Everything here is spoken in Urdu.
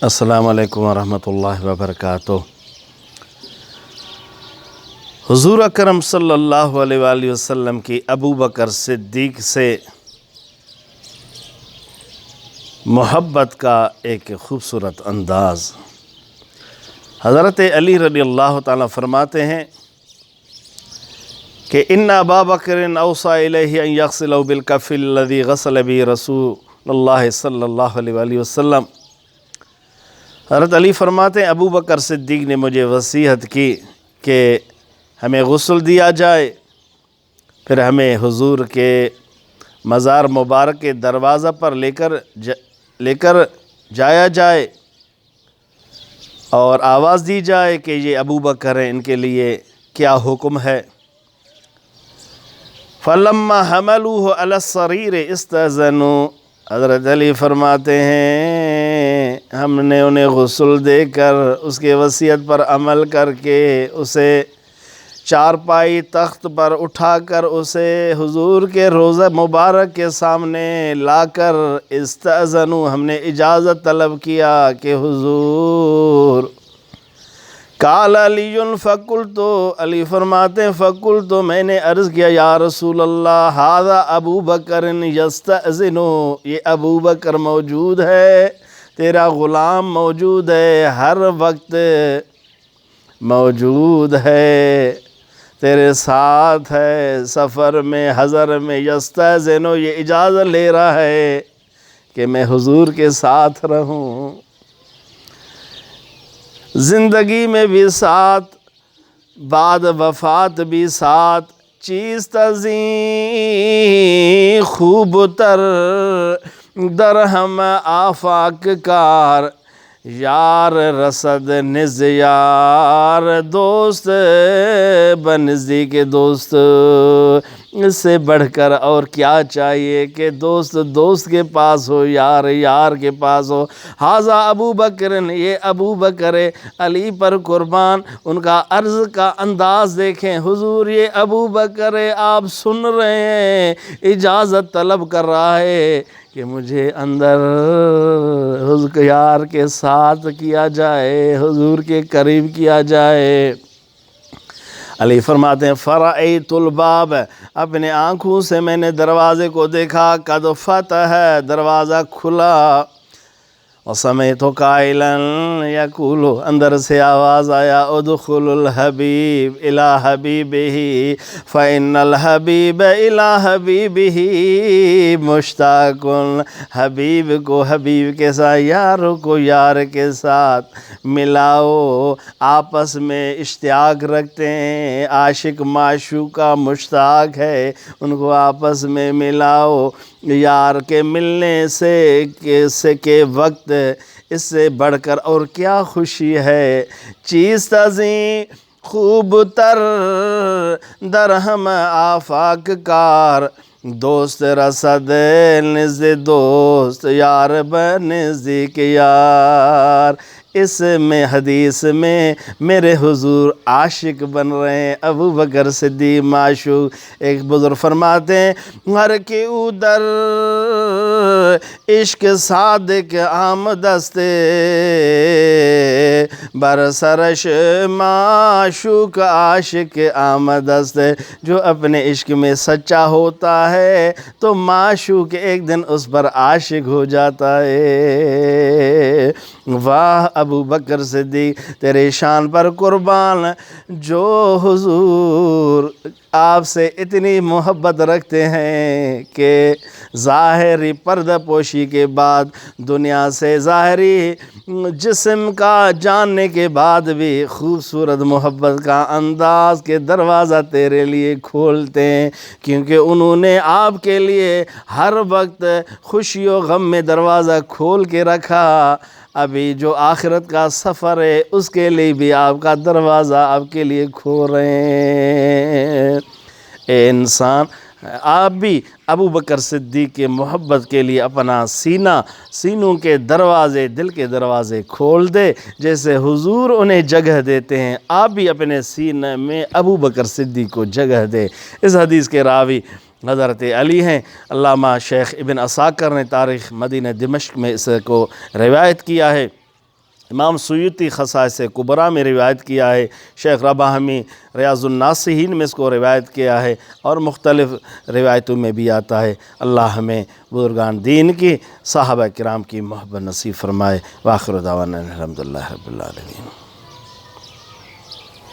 السلام علیکم ورحمۃ اللہ وبرکاتہ۔ حضور اکرم صلی اللہ علیہ وآلہ وسلم کی ابو بکر صدیق سے محبت کا ایک خوبصورت انداز۔ حضرت علی رضی اللہ تعالیٰ فرماتے ہیں کہ ان ابا بکر اوصى الیہ ان یغسلہ بالکفل الذی غسل به رسول اللہ صلی اللہ علیہ وآلہ وسلم۔ حضرت علی فرماتے ہیں ابو بکر صدیق نے مجھے وصیت کی کہ ہمیں غسل دیا جائے، پھر ہمیں حضور کے مزار مبارک کے دروازہ پر لے کر جایا جائے اور آواز دی جائے کہ یہ ابو بکر ہیں، ان کے لیے کیا حکم ہے۔ فَلَمَّا حَمَلُوهُ عَلَى السَّرِيرِ اسْتَأْذَنُوا۔ حضرت علی فرماتے ہیں ہم نے انہیں غسل دے کر اس کے وصیت پر عمل کر کے اسے چارپائی تخت پر اٹھا کر اسے حضور کے روضہ مبارک کے سامنے لا کر استأذنوا، ہم نے اجازت طلب کیا کہ حضور۔ قال علی فقلت، علی فرماتے ہیں فقلت، میں نے عرض کیا یا رسول اللہ ھذا ابو بکر یستأذن، یہ ابو بکر موجود ہے، تیرا غلام موجود ہے، ہر وقت موجود ہے، تیرے ساتھ ہے، سفر میں حضر میں، یستأذن، یہ اجازت لے رہا ہے کہ میں حضور کے ساتھ رہوں، زندگی میں بھی ساتھ، بعد وفات بھی ساتھ، چیز تزیں خوب تر درہم آفاق کار، یار رسد نز یار، دوست بنزدیک دوست، اس سے بڑھ کر اور کیا چاہیے کہ دوست دوست کے پاس ہو، یار یار کے پاس ہو۔ ھذا ابو بکر، یہ ابو بکر علی پر قربان، ان کا عرض کا انداز دیکھیں، حضور یہ ابو بکر آپ سن رہے ہیں، اجازت طلب کر رہا ہے کہ مجھے اندر حضور یار کے ساتھ کیا جائے، حضور کے قریب کیا جائے۔ علی فرماتے ہیں فرأیت الباب، اپنے آنکھوں سے میں نے دروازے کو دیکھا، قد فتح، دروازہ کھلا، وسمعت قائلا یقول، اندر سے آواز آیا ادخل الحبیب الی حبیبہ فإن الحبیب الی حبیبہ مشتاق، حبیب کو حبیب کے ساتھ، یار کو یار کے ساتھ ملاؤ، آپس میں اشتیاق رکھتے ہیں، عاشق معشوق کا مشتاق ہے، ان کو آپس میں ملاؤ، یار کے ملنے سے کے وقت اس سے بڑھ کر اور کیا خوشی ہے، چیز تزیں خوب تر درہم آفاق کار، دوست رسد نزد دوست، یار بنزدیک یار۔ اس میں حدیث میں میرے حضور عاشق بن رہے ہیں، ابو بکر صدیق معشوق۔ ایک بزرگ فرماتے ہیں ہر کے ادھر عشق صادق آمدستے، برسرش معشوق عاشق آمدستے، جو اپنے عشق میں سچا ہوتا ہے تو معشوق ایک دن اس پر عاشق ہو جاتا ہے۔ واہ ابو بکر صدیق تیرے شان پر قربان، جو حضور آپ سے اتنی محبت رکھتے ہیں کہ ظاہری پردہ پوشی کے بعد، دنیا سے ظاہری جسم کا جاننے کے بعد بھی خوبصورت محبت کا انداز کے دروازہ تیرے لیے کھولتے ہیں، کیونکہ انہوں نے آپ کے لیے ہر وقت خوشی و غم میں دروازہ کھول کے رکھا۔ ابھی جو آخرت کا سفر ہے اس کے لیے بھی آپ کا دروازہ آپ کے لیے کھول رہے ہیں۔ اے انسان، آپ بھی ابو بکر صدیق کے محبت کے لیے اپنا سینوں کے دروازے، دل کے دروازے کھول دے، جیسے حضور انہیں جگہ دیتے ہیں، آپ بھی اپنے سینے میں ابو بکر صدیق کو جگہ دے۔ اس حدیث کے راوی حضرت علی ہیں۔ علامہ شیخ ابن عساکر نے تاریخ مدینہ دمشق میں اس کو روایت کیا ہے۔ امام سیوطی خصائص کبریٰ میں روایت کیا ہے، شیخ رباہمی ریاض الناصحین میں اس کو روایت کیا ہے، اور مختلف روایتوں میں بھی آتا ہے۔ اللہ ہمیں بزرگان دین کی، صحابہ کرام کی محبت نصیب فرمائے۔ وآخر دعوانا الحمدللہ رب العالمین۔